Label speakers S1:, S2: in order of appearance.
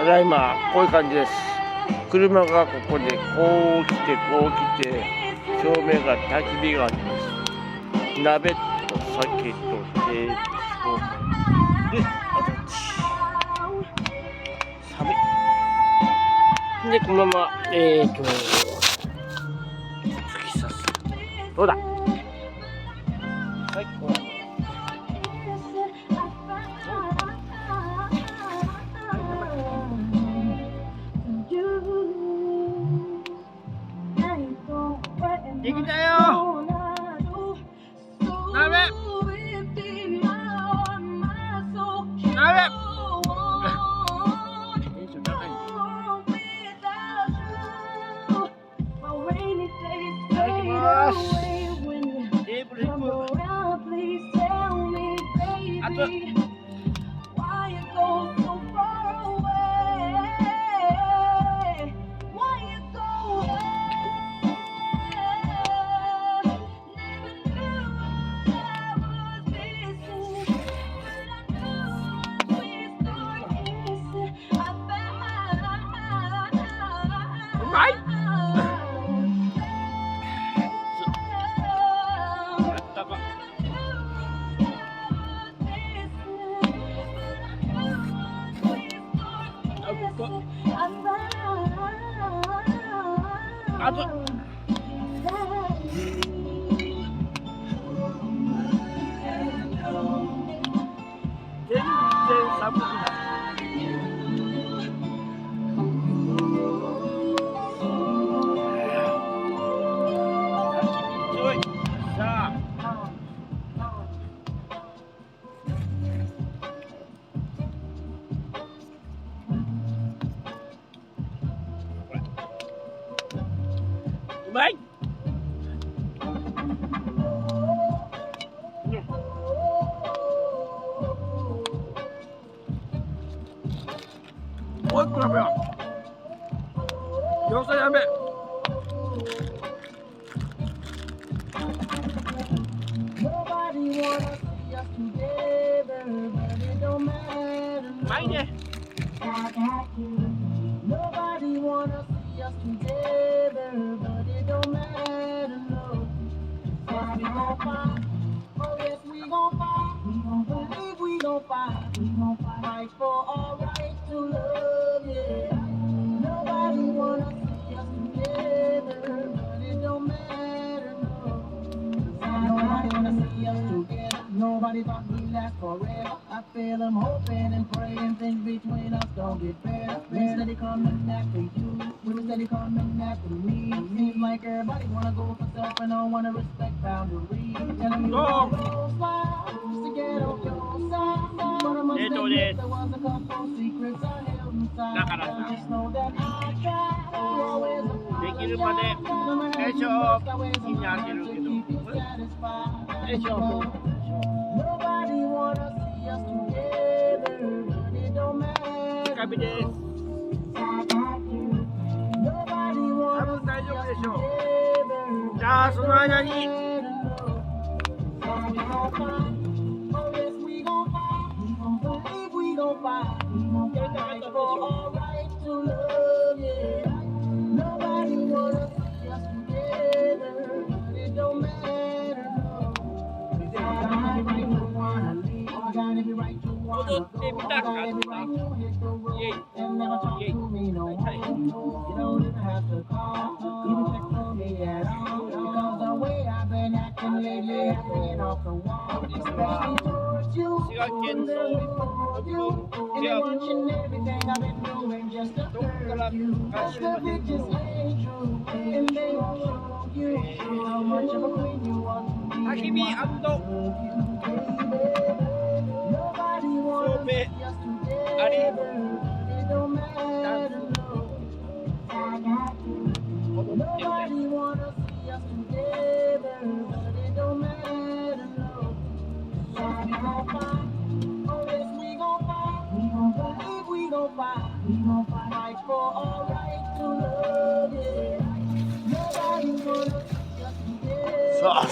S1: ただいまこういう感じです。車がここでこう来てこう来て、正面が焚き火があります。鍋と酒とテープそうめんで、あと寒いで、このまま突き刺す。どうだ最高。できたよ。鍋鍋テンション高いんだ。いただきます。テーブル1分。あとうまい。あと全然寒くない。うまい。もう一個食べよう。餃子やめ。うまいね。
S2: Nobody thought we'd last forever. I feel them hoping and praying things between us don't get better. We steady coming after you, we steady coming after me. Seems like everybody wanna go for self and don't wanna respect boundaries. Telling you go slide, just to get off your side. But I must admit there was a couple secrets I held inside. Just know that I tried to always apply.
S1: できるまでよいしょ。みんな開けるけど。よいしょ。
S2: Nobody wanna see us together, but it don't matter.
S1: 紙です。
S2: Nobody
S1: 多
S2: wanna
S1: 分大丈夫でしょう。
S2: together.
S1: じゃあその間に
S2: We gon' fight. Oh yes, we gon' fight. We gon' believe we gon' fight. We gon' fight for our right to love, yeah. Nobody wanna see us together, but it don't matter, no. We got every right to wanna leave. We got every right to wanna go. We got every right to hit the road and never talk to me no more. You don't even have to call, even check for me at all. Because the way I've been acting lately, I've been off the wall. Especially towards you, and then before you. And I'm watching everything I've been doing just to hurt you. Cause the pictures ain't true, and they won't show you how much of a queen you are to me.
S1: 焚き火&そうめんあり
S2: Nobody wanna see us together, but it don't matter, no. So we gon' fight, oh yes we gon' fight. We gon' believe we gon' fight. We gon' fight for our right to love, yeah. Nobody wanna see us together.
S1: さあ